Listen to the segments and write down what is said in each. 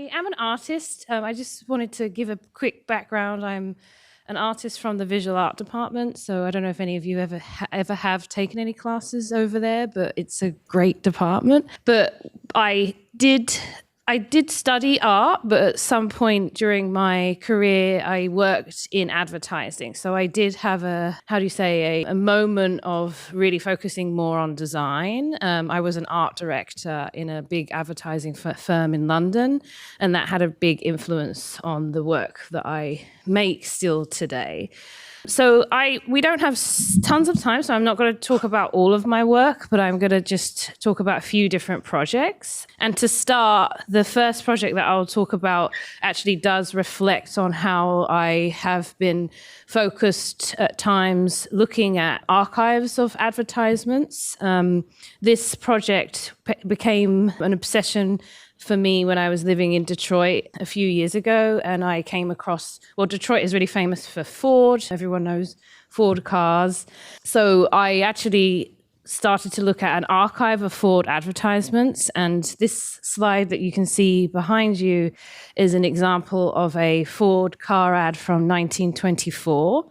I am an artist. I just wanted to give a quick background. I'm an artist from the visual art department, so I don't know if any of you ever have taken any classes over there, but it's a great department. But I did study art, but at some point during my career, I worked in advertising. So I did have a moment of really focusing more on design. I was an art director in a big advertising firm in London, and that had a big influence on the work that I make still today. So we don't have tons of time, so I'm not going to talk about all of my work, but I'm going to just talk about a few different projects. And to start, the first project that I'll talk about actually does reflect on how I have been focused at times looking at archives of advertisements. This project became an obsession for me when I was living in Detroit a few years ago, and I came across, Detroit is really famous for Ford. Everyone knows Ford cars. So I actually started to look at an archive of Ford advertisements, and this slide that you can see behind you is an example of a Ford car ad from 1924.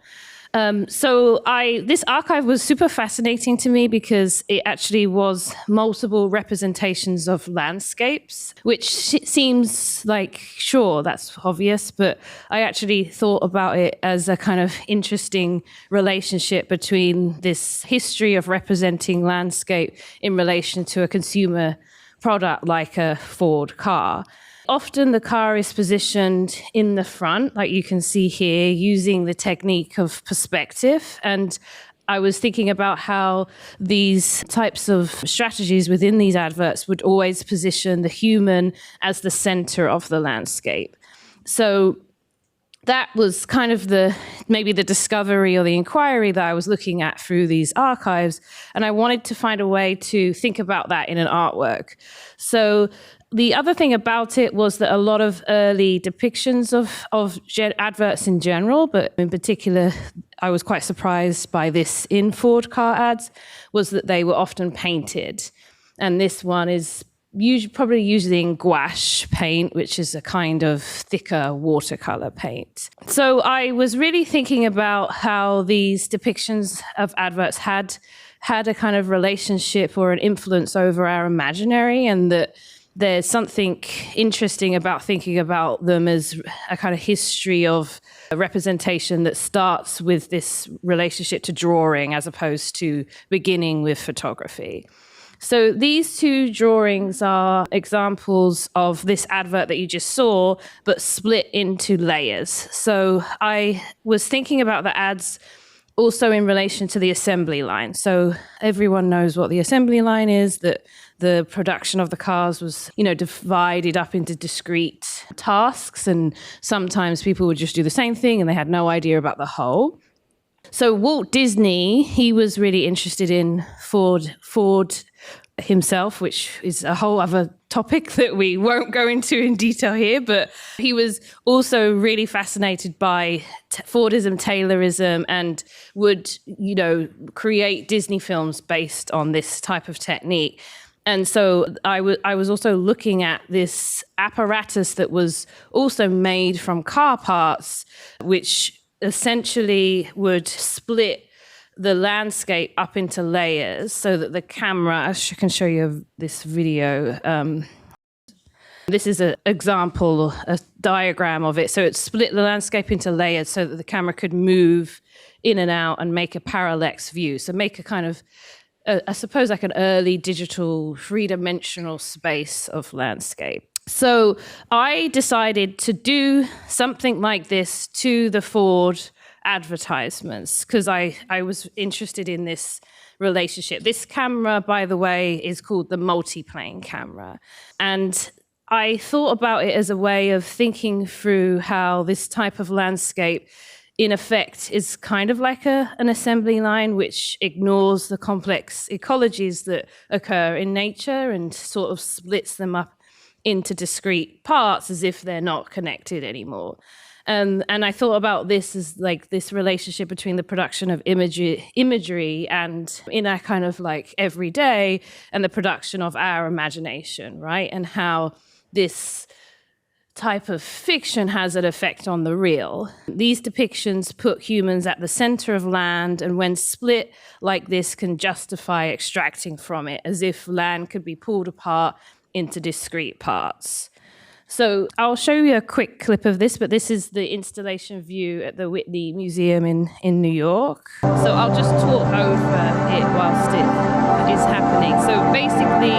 This archive was super fascinating to me because it actually was multiple representations of landscapes, which seems like, sure, that's obvious, but I actually thought about it as a kind of interesting relationship between this history of representing landscape in relation to a consumer product like a Ford car. Often the car is positioned in the front, like you can see here, using the technique of perspective. And I was thinking about how these types of strategies within these adverts would always position the human as the center of the landscape. So that was kind of maybe the discovery or the inquiry that I was looking at through these archives. And I wanted to find a way to think about that in an artwork. So the other thing about it was that a lot of early depictions of adverts in general, but in particular, I was quite surprised by this in Ford car ads, was that they were often painted. And this one is probably using gouache paint, which is a kind of thicker watercolor paint. So I was really thinking about how these depictions of adverts had a kind of relationship or an influence over our imaginary, and that there's something interesting about thinking about them as a kind of history of a representation that starts with this relationship to drawing as opposed to beginning with photography. So these two drawings are examples of this advert that you just saw, but split into layers. So I was thinking about the ads also in relation to the assembly line. So everyone knows what the assembly line is, that the production of the cars was, divided up into discrete tasks, and sometimes people would just do the same thing and they had no idea about the whole. So Walt Disney, he was really interested in Ford himself, which is a whole other topic that we won't go into in detail here, but he was also really fascinated by Fordism, Taylorism, and would, create Disney films based on this type of technique. And so I was also looking at this apparatus that was also made from car parts, which essentially would split the landscape up into layers so that the camera, I can show you this video. This is an example, a diagram of it. So it split the landscape into layers so that the camera could move in and out and make a parallax view. So make a kind of, I suppose, like an early digital three-dimensional space of landscape. So I decided to do something like this to the Ford advertisements because I was interested in this relationship. This camera, by the way, is called the multiplane camera. And I thought about it as a way of thinking through how this type of landscape, in effect, is kind of like an assembly line which ignores the complex ecologies that occur in nature and sort of splits them up into discrete parts as if they're not connected anymore. And I thought about this as like this relationship between the production of imagery and in our kind of like everyday and the production of our imagination, right? And how this type of fiction has an effect on the real. These depictions put humans at the center of land, and when split like this can justify extracting from it, as if land could be pulled apart into discrete parts. So I'll show you a quick clip of this, but this is the installation view at the Whitney Museum in New York. So I'll just talk over it whilst it is happening. So basically,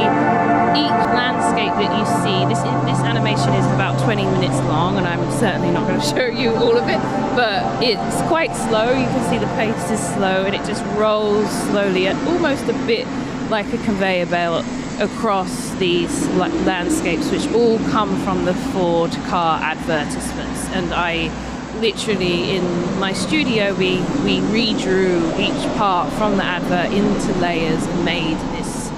each landscape that you see, this animation is about 20 minutes long, and I'm certainly not going to show you all of it, but it's quite slow. You can see the pace is slow, and it just rolls slowly, almost a bit like a conveyor belt across these landscapes, which all come from the Ford car advertisements. And I literally, in my studio, we redrew each part from the advert into layers and made this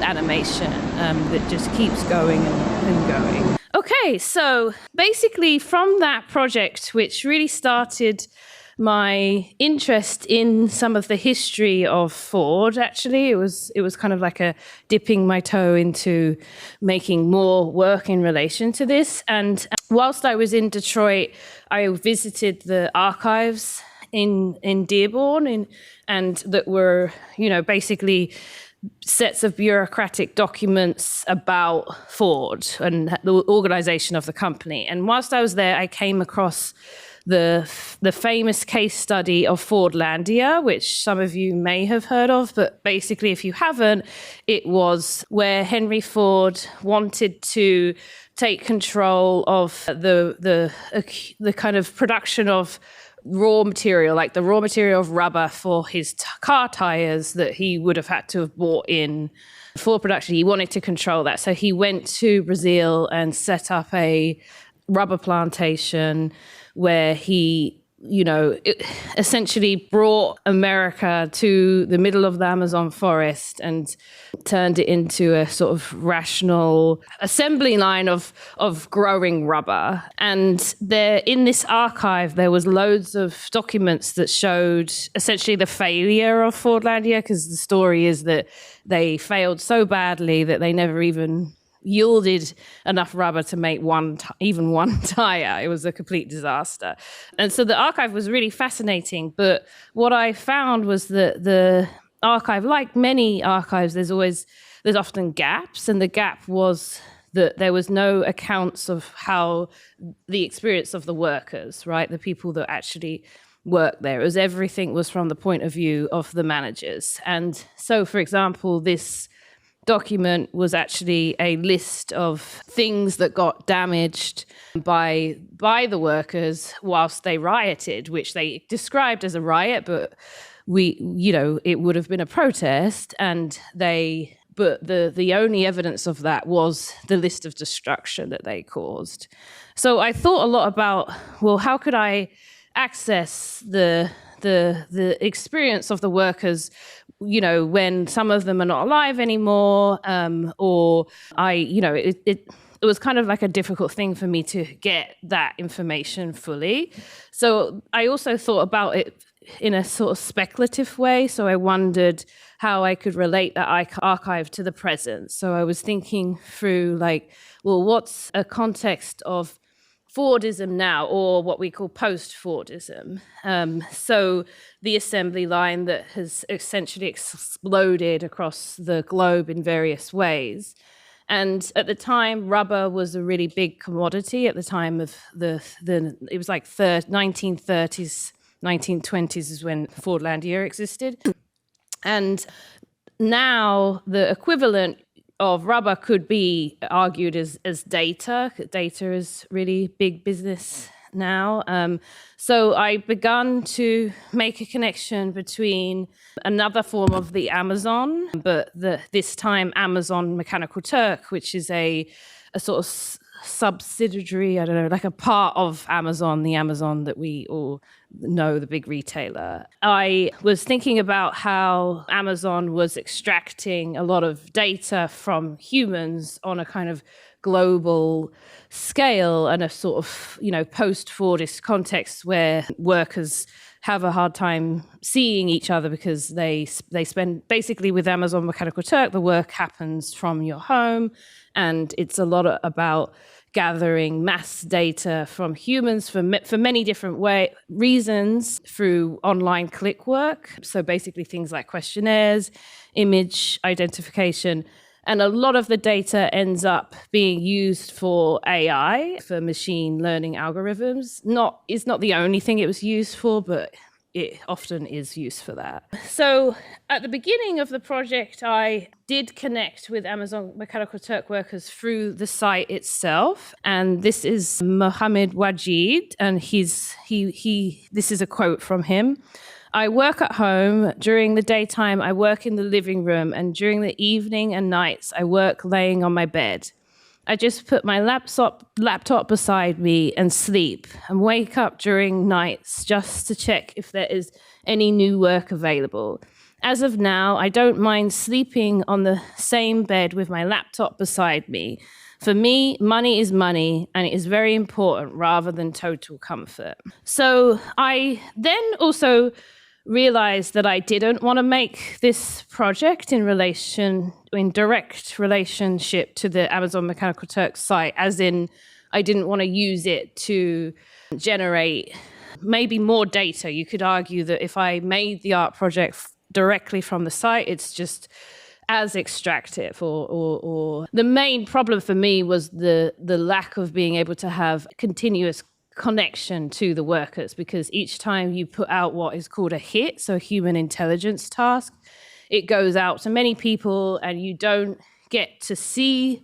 animation that just keeps going and going. Okay, so basically from that project, which really started my interest in some of the history of Ford, actually, it was kind of like a dipping my toe into making more work in relation to this. And whilst I was in Detroit, I visited the archives in Dearborn, and that were, basically sets of bureaucratic documents about Ford and the organization of the company. And whilst I was there, I came across the famous case study of Fordlandia, which some of you may have heard of, but basically, if you haven't, it was where Henry Ford wanted to take control of the kind of production of raw material, like the raw material of rubber for his car tires that he would have had to have bought in for production. He wanted to control that. So he went to Brazil and set up a rubber plantation where he, essentially brought America to the middle of the Amazon forest and turned it into a sort of rational assembly line of growing rubber. And there, in this archive, there was loads of documents that showed essentially the failure of Fordlandia, because the story is that they failed so badly that they never even yielded enough rubber to make even one tire. It was a complete disaster. And so the archive was really fascinating. But what I found was that the archive, like many archives, there's often gaps. And the gap was that there was no accounts of how the experience of the workers, right? The people that actually worked there. Everything was from the point of view of the managers. And so, for example, this document was actually a list of things that got damaged by the workers whilst they rioted, which they described as a riot, but it would have been a protest, but the only evidence of that was the list of destruction that they caused. So I thought a lot about, well, how could I access the experience of the workers, when some of them are not alive anymore, it was kind of like a difficult thing for me to get that information fully. So I also thought about it in a sort of speculative way. So I wondered how I could relate that archive to the present. So I was thinking through what's a context of Fordism now, or what we call post-Fordism. So the assembly line that has essentially exploded across the globe in various ways. And at the time, rubber was a really big commodity. At the time of it was like 1930s, 1920s is when Fordlandia existed. And now the equivalent of rubber could be argued as data. Data is really big business now. So I begun to make a connection between another form of the Amazon, but this time Amazon Mechanical Turk, which is a sort of subsidiary, I don't know, like a part of Amazon, the Amazon that we all know, the big retailer. I was thinking about how Amazon was extracting a lot of data from humans on a kind of global scale and a sort of, post-Fordist context where workers have a hard time seeing each other because they spend, basically with Amazon Mechanical Turk, the work happens from your home, and it's a lot about gathering mass data from humans for many different reasons through online click work. So basically things like questionnaires, image identification, and a lot of the data ends up being used for AI, for machine learning algorithms. It's not the only thing it was used for, but it often is used for that. So at the beginning of the project, I did connect with Amazon Mechanical Turk workers through the site itself. And this is Mohammed Wajid, and this is a quote from him. "I work at home. During the daytime, I work in the living room, and during the evening and nights, I work laying on my bed. I just put my laptop beside me and sleep and wake up during nights just to check if there is any new work available. As of now, I don't mind sleeping on the same bed with my laptop beside me. For me, money is money, and it is very important rather than total comfort." So I then also realized that I didn't want to make this project in direct relationship to the Amazon Mechanical Turk site, as in I didn't want to use it to generate maybe more data. You could argue that if I made the art project directly from the site, it's just as extractive, or the main problem for me was the lack of being able to have continuous connection to the workers, because each time you put out what is called a hit, so a human intelligence task, it goes out to many people and you don't get to see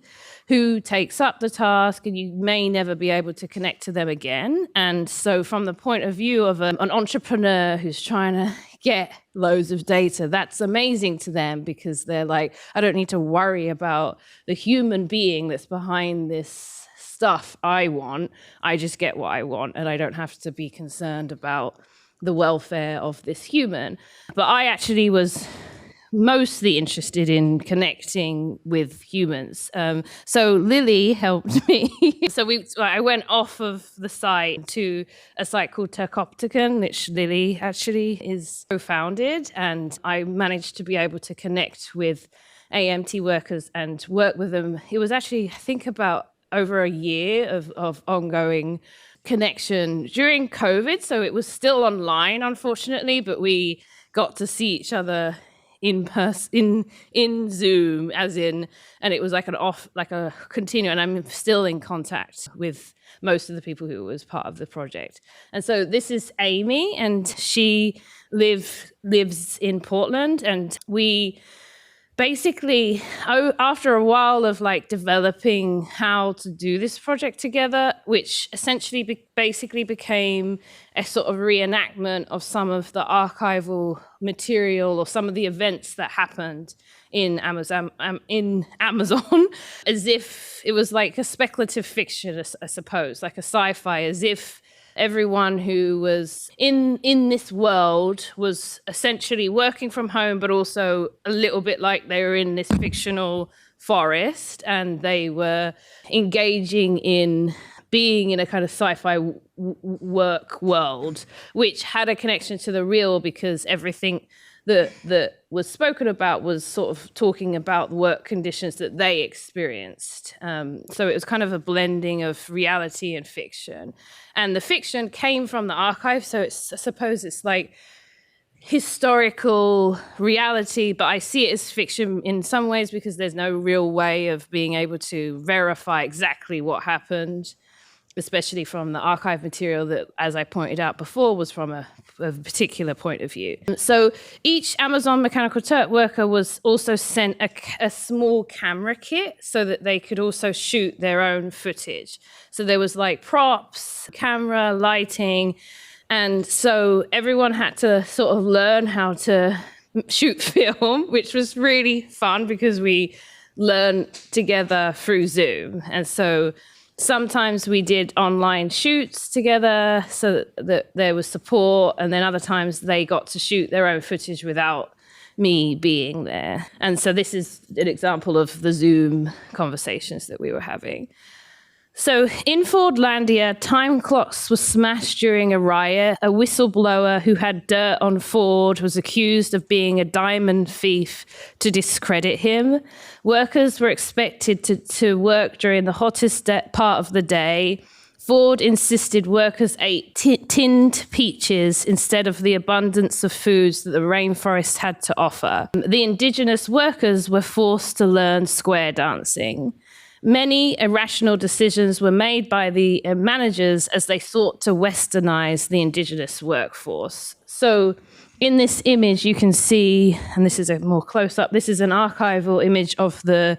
who takes up the task, and you may never be able to connect to them again. And so from the point of view of an entrepreneur who's trying to get loads of data, that's amazing to them, because they're like, I don't need to worry about the human being that's behind this stuff I want. I just get what I want, and I don't have to be concerned about the welfare of this human. But I actually was mostly interested in connecting with humans. So Lily helped me. I went off of the site to a site called Turkopticon, which Lily actually is co-founded, and I managed to be able to connect with AMT workers and work with them. It was actually, I think, about over a year of ongoing connection during COVID. So it was still online, unfortunately, but we got to see each other in person, in Zoom, and it was like a continue, and I'm still in contact with most of the people who was part of the project. And so this is Amy, and she lives in Portland, and we basically, after a while of developing how to do this project together, which essentially basically became a sort of reenactment of some of the archival material or some of the events that happened in Amazon, as if it was like a speculative fiction, I suppose, like a sci-fi, as if everyone who was in this world was essentially working from home, but also a little bit like they were in this fictional forest, and they were engaging in being in a kind of sci-fi work world, which had a connection to the real, because everything that was spoken about was sort of talking about work conditions that they experienced. So it was kind of a blending of reality and fiction. And the fiction came from the archive, so I suppose it's like historical reality, but I see it as fiction in some ways because there's no real way of being able to verify exactly what happened, especially from the archive material that, as I pointed out before, was from a particular point of view. So each Amazon Mechanical Turk worker was also sent a small camera kit so that they could also shoot their own footage. So there was props, camera, lighting, and so everyone had to sort of learn how to shoot film, which was really fun because we learned together through Zoom. And so sometimes we did online shoots together so that there was support, and then other times they got to shoot their own footage without me being there. And so this is an example of the Zoom conversations that we were having. So in Fordlandia, time clocks were smashed during a riot. A whistleblower who had dirt on Ford was accused of being a diamond thief to discredit him. Workers were expected to work during the hottest part of the day. Ford insisted workers ate tinned peaches instead of the abundance of foods that the rainforest had to offer. The indigenous workers were forced to learn square dancing. Many irrational decisions were made by the managers as they sought to westernize the indigenous workforce. So in this image, you can see, and this is a more close-up, this is an archival image of the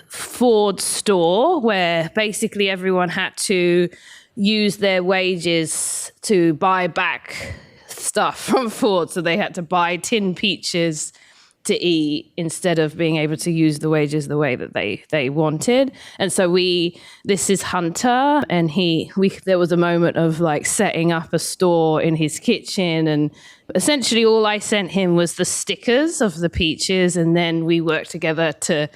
Ford store, where basically everyone had to use their wages to buy back stuff from Ford. So they had to buy tinned peaches to eat instead of being able to use the wages the way that they wanted. And so this is Hunter, and there was a moment of like setting up a store in his kitchen, and essentially all I sent him was the stickers of the peaches, and then we worked together to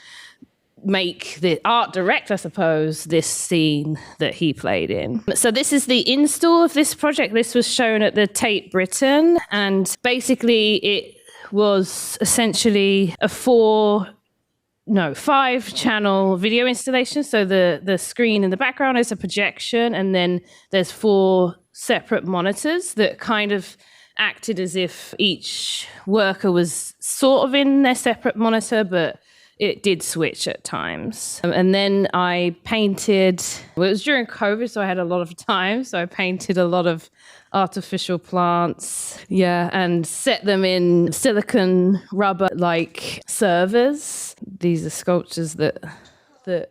make the art direct, I suppose, this scene that he played in. So this is the install of this project. This was shown at the Tate Britain, and basically it was essentially a 5-channel video installation. So the screen in the background is a projection, and then there's 4 separate monitors that kind of acted as if each worker was sort of in their separate monitor, but it did switch at times. And then I painted, well, it was during COVID, so I had a lot of time. So I painted a lot of artificial plants, and set them in silicone rubber like servers. These are sculptures that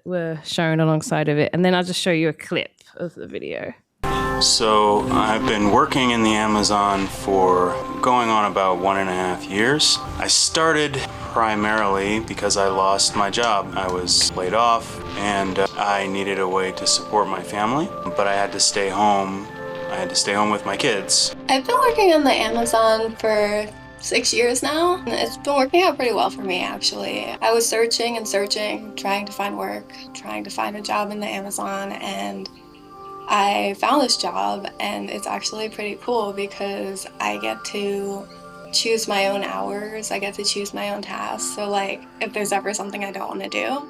were shown alongside of it. And then I'll just show you a clip of the video. So I've been working in the Amazon for going on about 1.5 years. I started primarily because I lost my job. I was laid off and I needed a way to support my family, but I had to stay home. I had to stay home with my kids. I've been working on the Amazon for 6 years now. It's been working out pretty well for me, actually. I was searching and searching, trying to find work, trying to find a job in the Amazon, and I found this job, and it's actually pretty cool because I get to choose my own hours. I get to choose my own tasks. So like, if there's ever something I don't want to do,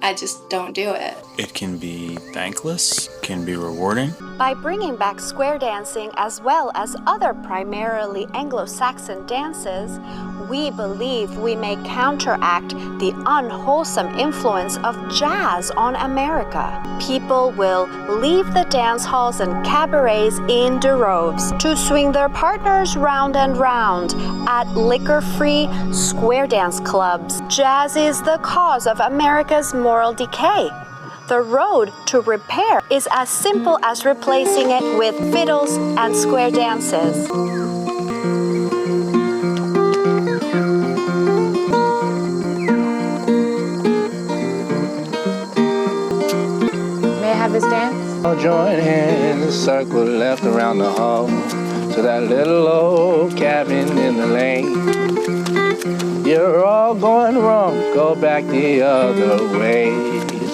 I just don't do it. It can be thankless, can be rewarding. By bringing back square dancing as well as other primarily Anglo-Saxon dances, we believe we may counteract the unwholesome influence of jazz on America. People will leave the dance halls and cabarets in droves to swing their partners round and round at liquor-free square dance clubs. Jazz is the cause of America's moral decay. The road to repair is as simple as replacing it with fiddles and square dances. May I have this dance? I'll join hands in a circle left around the hall to that little old cabin in the lane. You're all going wrong, go back the other way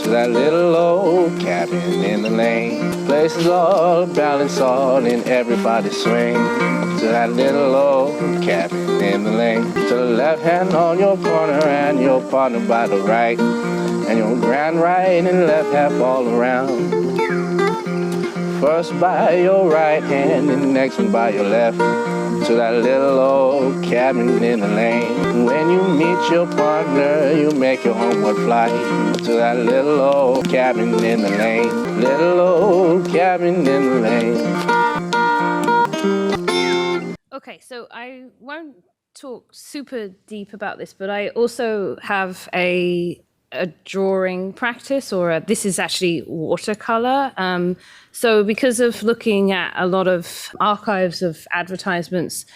to that little old cabin in the lane. Places all balance all in everybody swing to that little old cabin in the lane. To the left hand on your corner and your partner by the right, and your grand right and left half all around. First by your right hand and the next one by your left to that little old cabin in the lane. When you meet your partner, you make your homeward flight to that little old cabin in the lane. Little old cabin in the lane. Okay, so I won't talk super deep about this, but I also have a drawing practice, this is actually watercolor. So because of looking at a lot of archives of advertisements,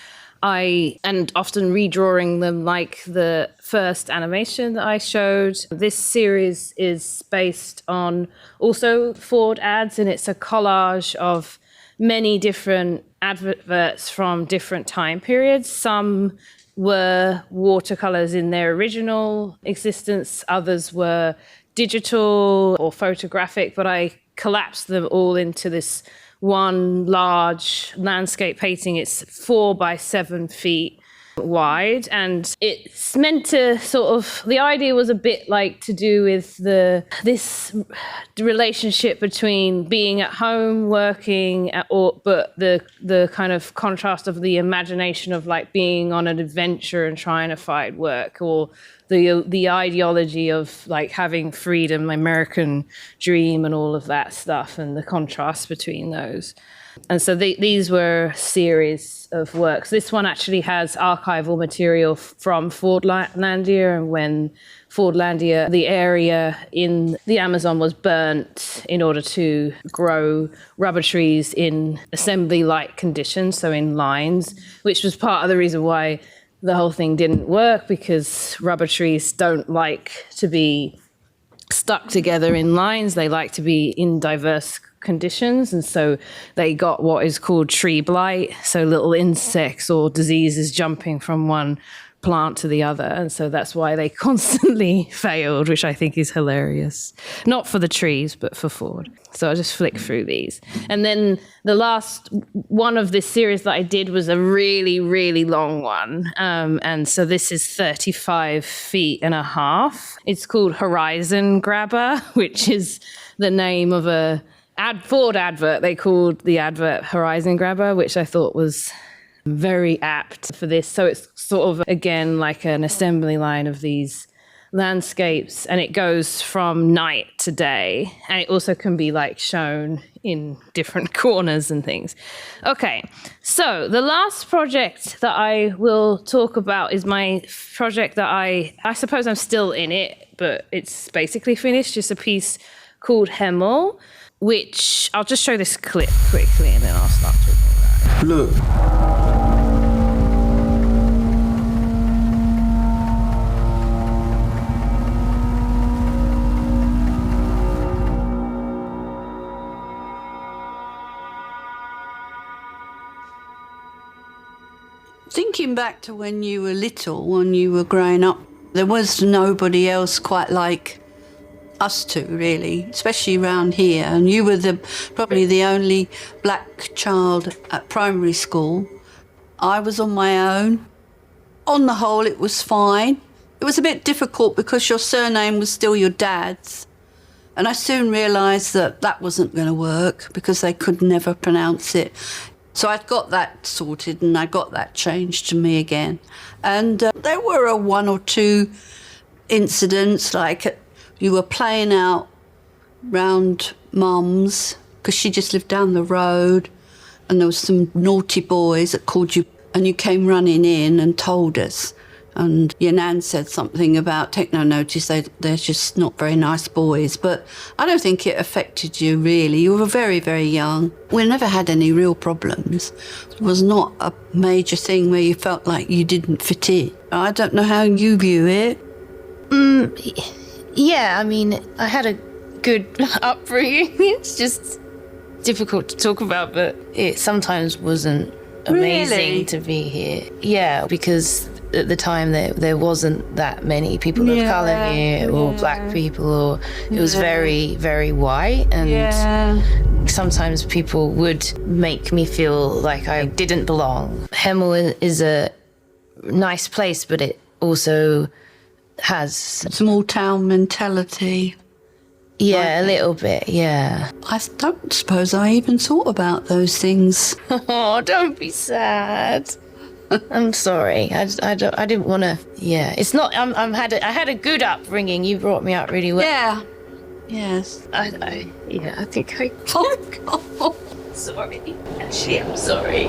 and often redrawing them like the first animation that I showed, this series is based on also Ford ads, and it's a collage of many different adverts from different time periods. Some were watercolors in their original existence, others were digital or photographic, but I collapsed them all into this one large landscape painting. It's 4 by 7 feet wide, and it's meant to sort of, the idea was a bit like to do with this relationship between being at home working but the kind of contrast of the imagination of like being on an adventure and trying to find work, or the ideology of like having freedom, American dream and all of that stuff, and the contrast between those. And so these were a series of works. This one actually has archival material from Fordlandia, and when Fordlandia, the area in the Amazon, was burnt in order to grow rubber trees in assembly-like conditions, so in lines, which was part of the reason why the whole thing didn't work, because rubber trees don't like to be stuck together in lines. They like to be in diverse conditions, and so they got what is called tree blight, so little insects or diseases jumping from one plant to the other, and so that's why they constantly failed, which I think is hilarious. Not for the trees, but for Ford. So I just flick through these. And then the last one of this series that I did was a really, really long one. And so this is 35 feet and a half. It's called Horizon Grabber, which is the name of a Ford advert. They called the advert Horizon Grabber, which I thought was very apt for this. So it's sort of, again, like an assembly line of these landscapes, and it goes from night to day, and it also can be like shown in different corners and things. Okay, so the last project that I will talk about is my project that I suppose I'm still in it, but it's basically finished. It's a piece called Hemel, which I'll just show this clip quickly and then I'll start talking about it. Look. Thinking back to when you were little, when you were growing up, there was nobody else quite like us two, really, especially around here. And you were probably the only black child at primary school. I was on my own. On the whole, it was fine. It was a bit difficult because your surname was still your dad's. And I soon realised that that wasn't going to work because they could never pronounce it. So I'd got that sorted and I got that changed to me again. And there were one or two incidents, like you were playing out round Mum's because she just lived down the road, and there was some naughty boys that called you, and you came running in and told us. And your nan said something about, take no notice, they're just not very nice boys. But I don't think it affected you, really. You were very, very young. We never had any real problems. It was not a major thing where you felt like you didn't fit in. I don't know how you view it. Yeah, I mean, I had a good upbringing. It's just difficult to talk about, but it sometimes wasn't amazing Really? to be here. Yeah, because at the time there wasn't that many people of colour here, or black people, or it was very, very white, and sometimes people would make me feel like I didn't belong. Hemel is a nice place, but it also has Small town mentality. a little bit, yeah. I don't suppose I even thought about those things. Oh, don't be sad. I'm sorry. I didn't want to. Yeah, it's not. I had a good upbringing. You brought me up really well. Yeah. Yes. I think I. Oh, sorry. Actually, I'm sorry.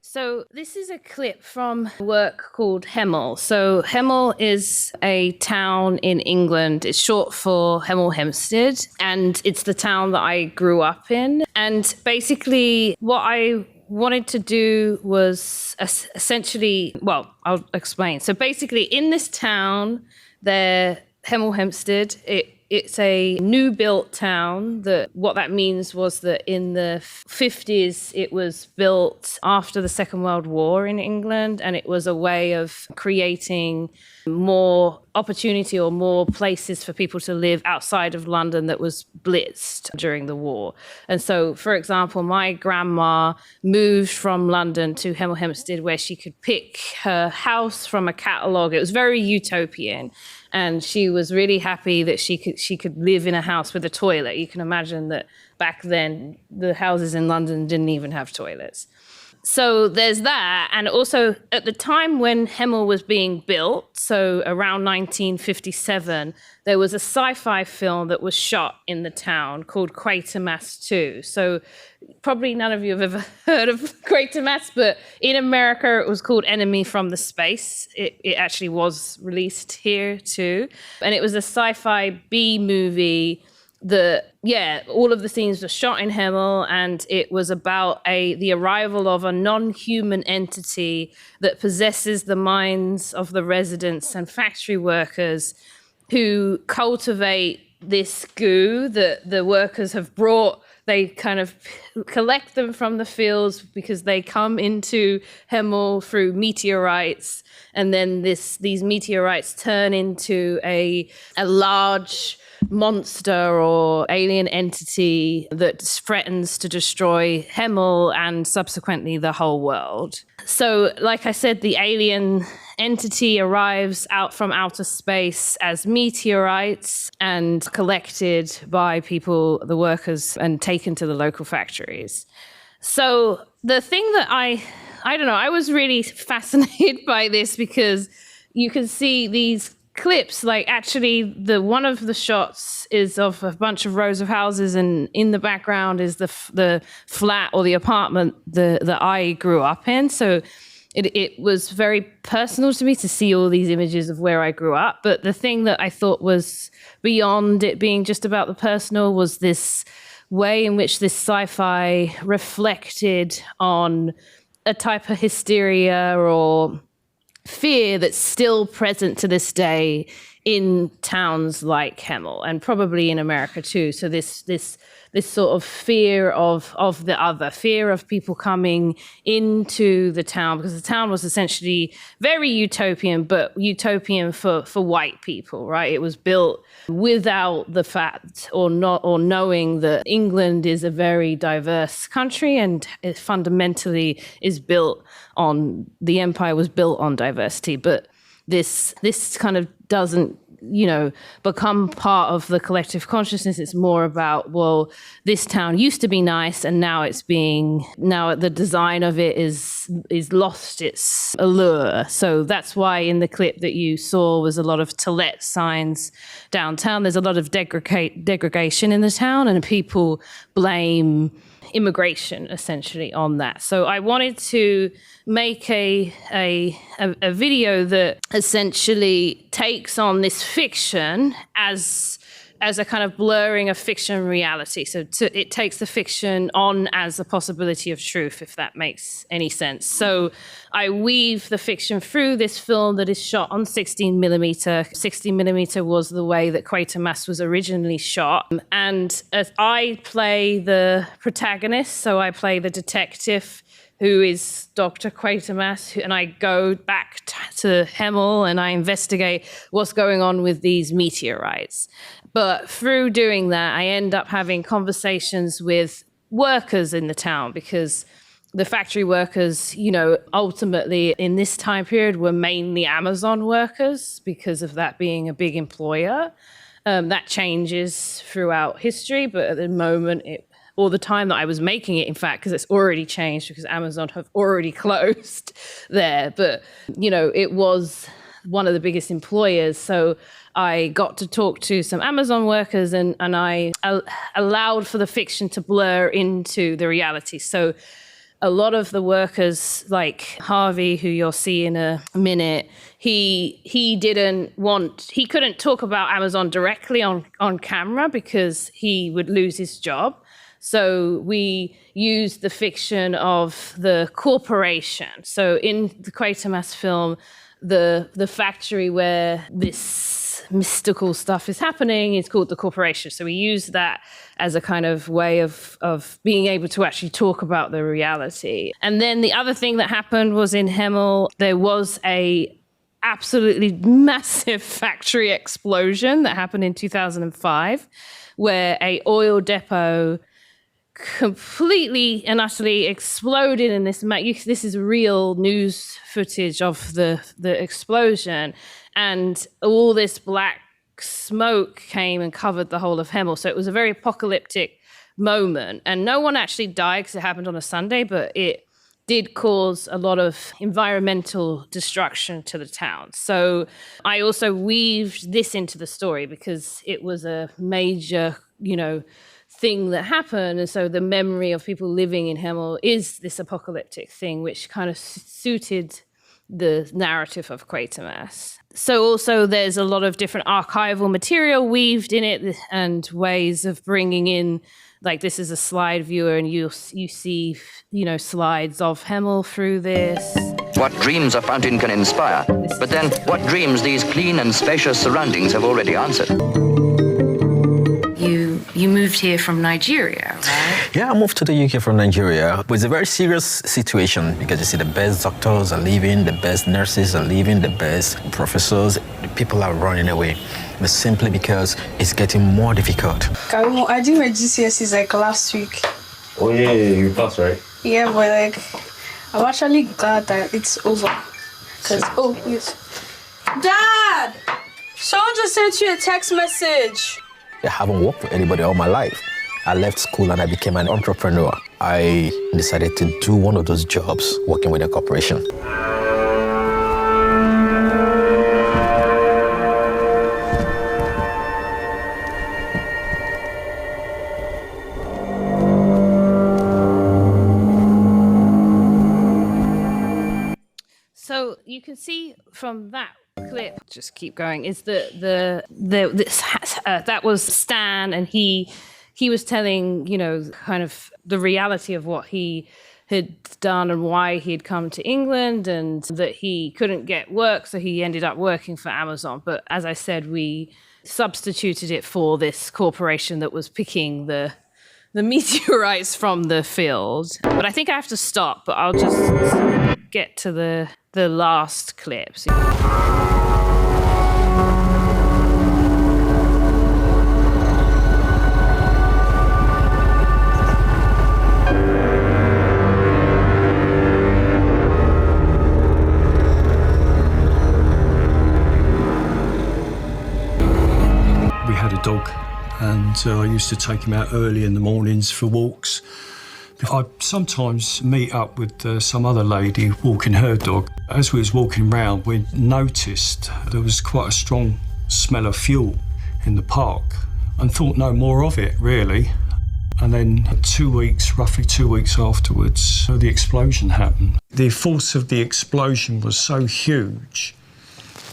So this is a clip from a work called Hemel. So Hemel is a town in England. It's short for Hemel Hempstead, and it's the town that I grew up in. And basically what I wanted to do was essentially, well, I'll explain. So basically in this town, Hemel Hempstead, it It's a new built town. What that means was that in the 50s, it was built after the Second World War in England, and it was a way of creating more opportunity or more places for people to live outside of London that was blitzed during the war. And so, for example, my grandma moved from London to Hemel Hempstead, where she could pick her house from a catalogue. It was very utopian. And she was really happy that she could live in a house with a toilet. You can imagine that back then, the houses in London didn't even have toilets. So there's that. And also at the time when Hemel was being built, so around 1957, there was a sci-fi film that was shot in the town called Quatermass 2. So probably none of you have ever heard of Quatermass, but in America it was called Enemy from the Space. It actually was released here too. And it was a sci-fi B movie all of the scenes were shot in Hemel, and it was about the arrival of a non-human entity that possesses the minds of the residents and factory workers, who cultivate this goo that the workers have brought. They kind of collect them from the fields because they come into Hemel through meteorites, and then these meteorites turn into a large monster or alien entity that threatens to destroy Hemel and subsequently the whole world. So, like I said, the alien entity arrives out from outer space as meteorites and collected by people, the workers, and taken to the local factories. So the thing that I don't know, I was really fascinated by this because you can see these clips, like actually one of the shots is of a bunch of rows of houses, and in the background is the flat or the apartment that I grew up in. So it was very personal to me to see all these images of where I grew up. But the thing that I thought was beyond it being just about the personal was this way in which this sci-fi reflected on a type of hysteria or fear that's still present to this day in towns like Hemel, and probably in America too. So this sort of fear of the other, fear of people coming into the town, because the town was essentially very utopian, but utopian for white people, right? It was built without the fact or knowing that England is a very diverse country, and it fundamentally is built on, the empire was built on diversity. But this kind of doesn't, become part of the collective consciousness. It's more about, well, this town used to be nice, and now the design of it is lost its allure. So that's why in the clip that you saw was a lot of to let signs downtown. There's a lot of degradation in the town, and people blame immigration essentially on that. So I wanted to make a video that essentially takes on this fiction as a kind of blurring of fiction and reality. So it takes the fiction on as a possibility of truth, if that makes any sense. So I weave the fiction through this film that is shot on 16 millimeter. 16 millimeter was the way that Quatermass was originally shot. And as I play the protagonist, so I play the detective who is Dr. Quatermass, and I go back to Hemel and I investigate what's going on with these meteorites. But through doing that, I end up having conversations with workers in the town, because the factory workers, ultimately in this time period were mainly Amazon workers because of that being a big employer. That changes throughout history, but at the moment, or the time that I was making it, in fact, because it's already changed because Amazon have already closed there. But, it was one of the biggest employers. So I got to talk to some Amazon workers, and I allowed for the fiction to blur into the reality. So a lot of the workers, like Harvey, who you'll see in a minute, he couldn't talk about Amazon directly on camera because he would lose his job. So we used the fiction of the corporation. So in the Quatermass film, the factory where this mystical stuff is happening. It's called the corporation. So we use that as a kind of way of being able to actually talk about the reality. And then the other thing that happened was in Hemel, there was a absolutely massive factory explosion that happened in 2005, where a oil depot completely and utterly exploded in this. This is real news footage of the explosion, and all this black smoke came and covered the whole of Hemel. So it was a very apocalyptic moment, and no one actually died because it happened on a Sunday, but it did cause a lot of environmental destruction to the town. So I also weaved this into the story because it was a major, thing that happened. And so the memory of people living in Hemel is this apocalyptic thing, which kind of suited the narrative of Quatermass. So also there's a lot of different archival material weaved in it and ways of bringing in, like this is a slide viewer and you see, slides of Hemel through this. What dreams a fountain can inspire, but then what dreams these clean and spacious surroundings have already answered. You moved here from Nigeria, right? Yeah, I moved to the UK from Nigeria. But it's a very serious situation because you see the best doctors are leaving, the best nurses are leaving, the best professors, people are running away. But simply because it's getting more difficult. I did my GCSEs last week. Oh yeah, you passed, right? Yeah, but I'm actually glad that it's over. Yes. Dad! Someone just sent you a text message. I haven't worked for anybody all my life. I left school and I became an entrepreneur. I decided to do one of those jobs working with a corporation. So you can see from that clip, just keep going, is that was Stan, and he was telling, kind of the reality of what he had done and why he had come to England, and that he couldn't get work, so he ended up working for Amazon. But as I said, we substituted it for this corporation that was picking the meteorites from the field. But I think I have to stop, but I'll just get to the last clips. We had a dog, and I used to take him out early in the mornings for walks. I'd sometimes meet up with some other lady walking her dog. As we was walking around, we noticed there was quite a strong smell of fuel in the park and thought no more of it, really. And then roughly 2 weeks afterwards, the explosion happened. The force of the explosion was so huge,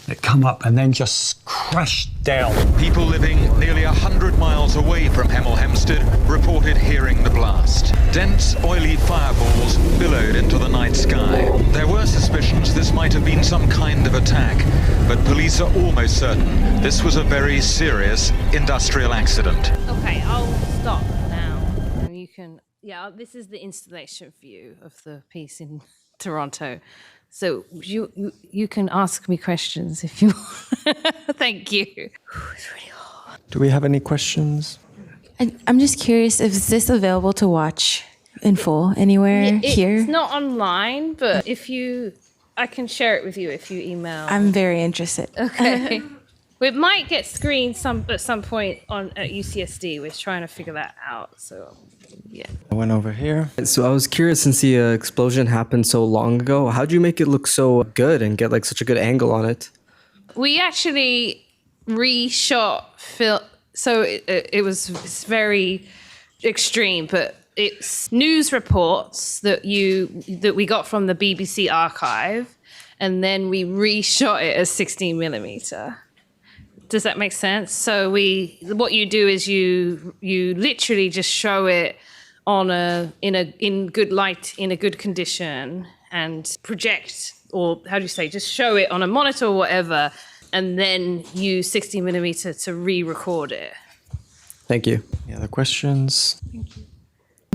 it come up and then just crashed down. People living nearly 100 miles away from Hemel Hempstead reported hearing the blast. Dense, oily fireballs billowed into the night sky. There were suspicions this might have been some kind of attack, but police are almost certain this was a very serious industrial accident. Okay, I'll stop now. And you can, this is the installation view of the piece in Toronto. So you can ask me questions if you want. Thank you. It's really hard. Do we have any questions? I'm just curious, is this available to watch in full anywhere here? It's not online, but I can share it with you if you email. I'm very interested. Okay. It might get screened at some point at UCSD. We're trying to figure that out. So, yeah. I went over here. So I was curious, since the explosion happened so long ago, how'd you make it look so good and get such a good angle on it? We actually reshot film. So it's very extreme, but it's news reports that we got from the BBC archive, and then we reshot it as 16 millimeter. Does that make sense? So what you do is you literally just show it in good light, in a good condition, and project, or how do you say, just show it on a monitor or whatever, and then use 60mm to re-record it. Thank you. Any other questions?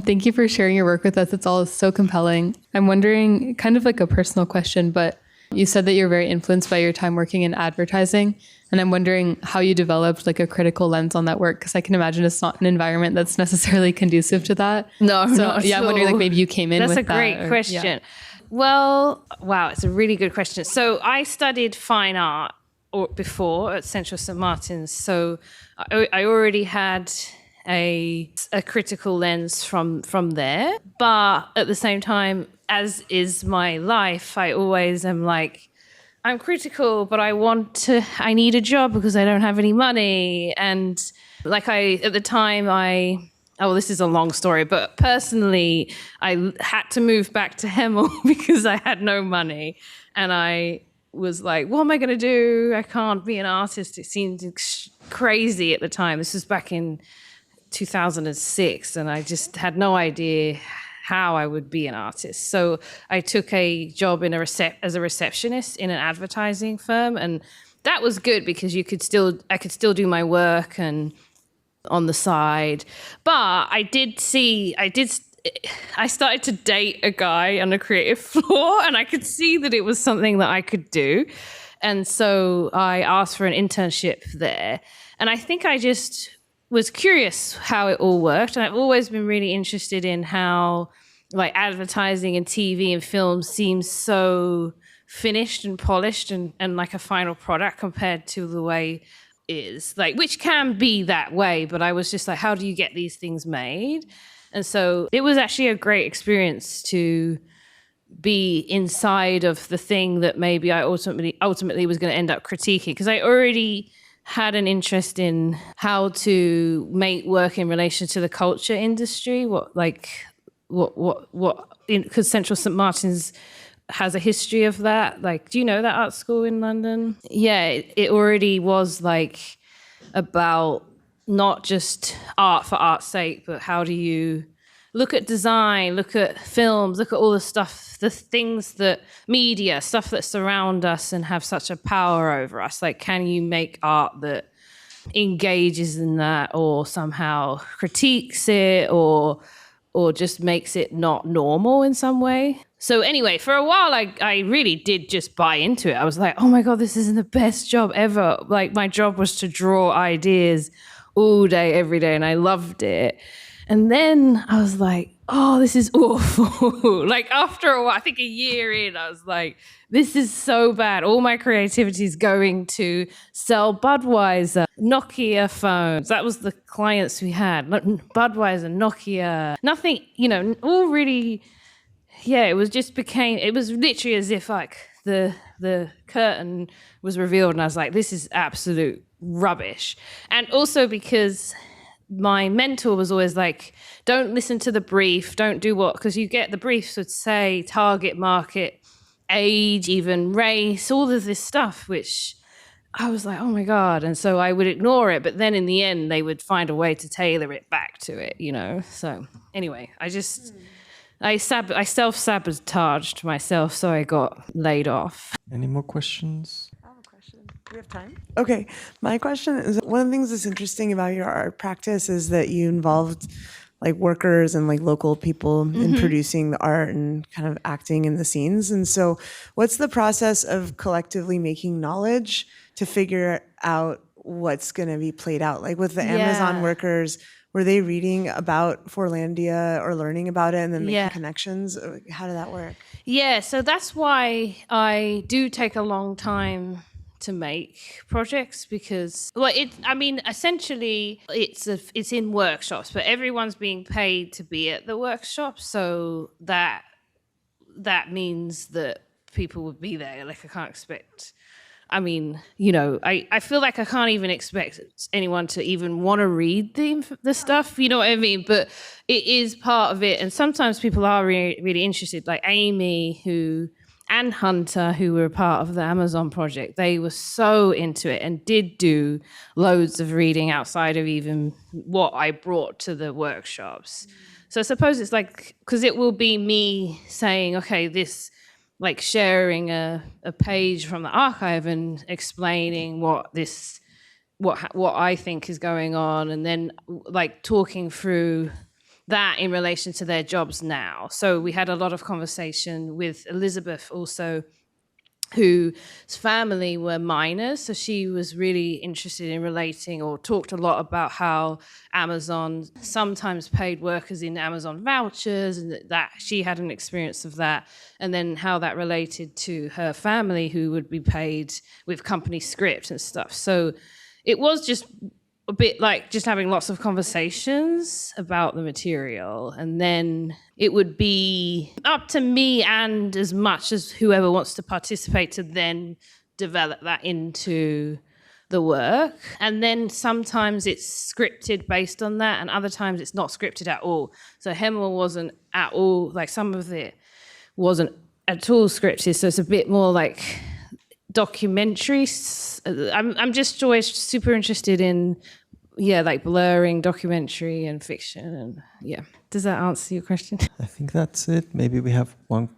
Thank you for sharing your work with us. It's all so compelling. I'm wondering, kind of like a personal question, but you said that you're very influenced by your time working in advertising. And I'm wondering how you developed like a critical lens on that work, because I can imagine it's not an environment that's necessarily conducive to that. No, so, not yeah, at I'm wondering all. like maybe you came in That's with a great that, question. Yeah. Well, wow, it's a really good question. So I studied fine art before at Central St. Martin's. So I already had a critical lens from there. But at the same time, as is my life, I always am like, I'm critical, but I need a job because I don't have any money. And like at the time this is a long story, but personally, I had to move back to Hemel because I had no money. And I was like, what am I going to do? I can't be an artist. It seemed crazy at the time. This was back in 2006, and I just had no idea how I would be an artist. So I took a job as a receptionist in an advertising firm, and that was good because I could still do my work and on the side. But I started to date a guy on the creative floor, and I could see that it was something that I could do. And so I asked for an internship there. And I think I just was curious how it all worked. And I've always been really interested in how like advertising and TV and film seems so finished and polished and like a final product compared to the way is, like, which can be that way, but I was just like, how do you get these things made? And so it was actually a great experience to be inside of the thing that maybe I ultimately was going to end up critiquing, because I already had an interest in how to make work in relation to the culture industry, because Central St. Martin's has a history of that. Like, do you know that art school in London? Yeah, it already was like about not just art for art's sake, but how do you look at design, look at films, look at all the stuff, the things that media, stuff that surround us and have such a power over us. Like, can you make art that engages in that or somehow critiques it or just makes it not normal in some way? So anyway, for a while, I really did just buy into it. I was like, oh my God, this is the best job ever. Like, my job was to draw ideas all day, every day, and I loved it. And then I was like, oh, this is awful. Like, after a while, I think a year in, I was like, this is so bad. All my creativity is going to sell Budweiser, Nokia phones. That was the clients we had. Budweiser, Nokia, nothing, all really, yeah, it was literally as if like the curtain was revealed and I was like, this is absolute rubbish. And also because my mentor was always like, don't listen to the brief, don't do because you get the briefs would say target market, age, even race, all of this stuff, which I was like, oh my God. And so I would ignore it. But then in the end, they would find a way to tailor it back to it, So anyway, I self-sabotaged myself, so I got laid off. Any more questions? We have time? Okay. My question is, one of the things that's interesting about your art practice is that you involved like workers and like local people in producing the art and kind of acting in the scenes. And so what's the process of collectively making knowledge to figure out what's going to be played out? Like with the Amazon workers, were they reading about Forlandia or learning about it and then making connections? How did that work? Yeah, so that's why I do take a long time to make projects, because essentially it's in workshops, but everyone's being paid to be at the workshop, so that means that people would be there. Like, I can't expect, I feel like I can't even expect anyone to even want to read the stuff, you know what I mean? But it is part of it, and sometimes people are really, really interested, like Amy and Hunter, who were part of the Amazon project. They were so into it and did do loads of reading outside of even what I brought to the workshops. So I suppose it's like, because it will be me saying, okay, this like sharing a page from the archive and explaining what I think is going on, and then like talking through that in relation to their jobs now. So we had a lot of conversation with Elizabeth also, whose family were miners. So she was really interested in relating, or talked a lot about how Amazon sometimes paid workers in Amazon vouchers, and that she had an experience of that, and then how that related to her family who would be paid with company script and stuff. So it was just a bit like just having lots of conversations about the material, and then it would be up to me and as much as whoever wants to participate to then develop that into the work. And then sometimes it's scripted based on that, and other times it's not scripted at all. So Hemel wasn't at all, like some of it wasn't at all scripted, so it's a bit more like documentary. I'm just always super interested in, like blurring documentary and fiction, and Does that answer your question? I think that's it. Maybe we have one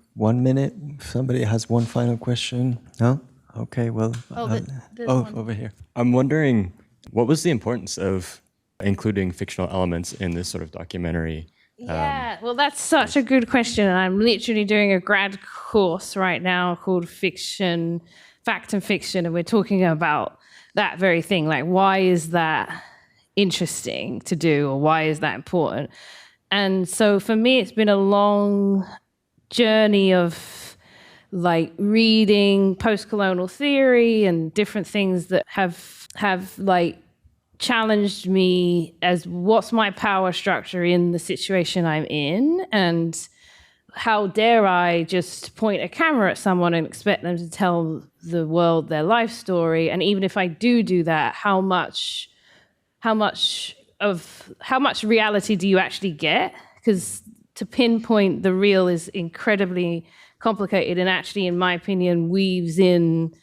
minute. If somebody has one final question. No? Okay, well. Over here. I'm wondering, what was the importance of including fictional elements in this sort of documentary? Well, that's such a good question. And I'm literally doing a grad course right now called Fact and Fiction, and we're talking about that very thing. Like, why is that interesting to do, or why is that important? And so for me, it's been a long journey of like reading post-colonial theory and different things that have like challenged me as what's my power structure in the situation I'm in, and how dare I just point a camera at someone and expect them to tell the world their life story? And even if I do that, how much reality do you actually get? Because to pinpoint the real is incredibly complicated, and actually, in my opinion, weaves in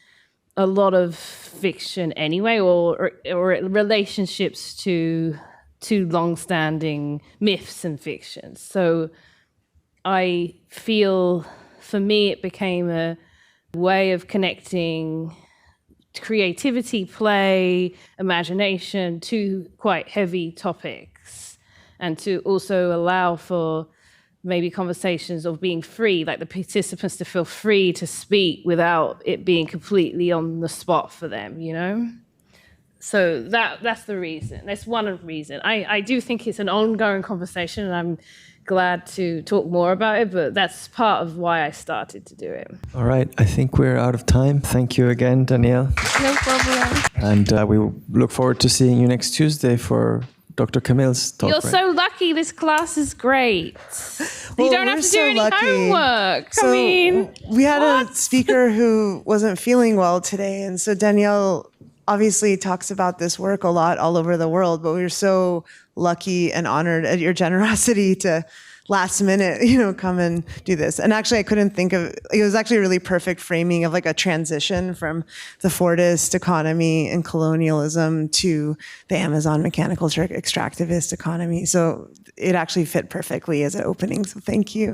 a lot of fiction anyway, or relationships to long-standing myths and fictions. So I feel, for me, it became a way of connecting creativity, play, imagination to quite heavy topics, and to also allow for maybe conversations of being free, like the participants to feel free to speak without it being completely on the spot for them, you know? So that's the reason. That's one of the reasons. I do think it's an ongoing conversation, and I'm glad to talk more about it, but that's part of why I started to do it. All right, I think we're out of time. Thank you again, Danielle. No problem. And we look forward to seeing you next Tuesday for Dr. Camille's talk. You're so lucky. This class is great. You don't have to do any homework. So we had a speaker who wasn't feeling well today, and so Danielle obviously talks about this work a lot all over the world, but we were so lucky and honored at your generosity to last minute, come and do this. And actually, I couldn't think of, it was actually a really perfect framing of like a transition from the Fordist economy and colonialism to the Amazon mechanical Turk extractivist economy. So it actually fit perfectly as an opening. So thank you.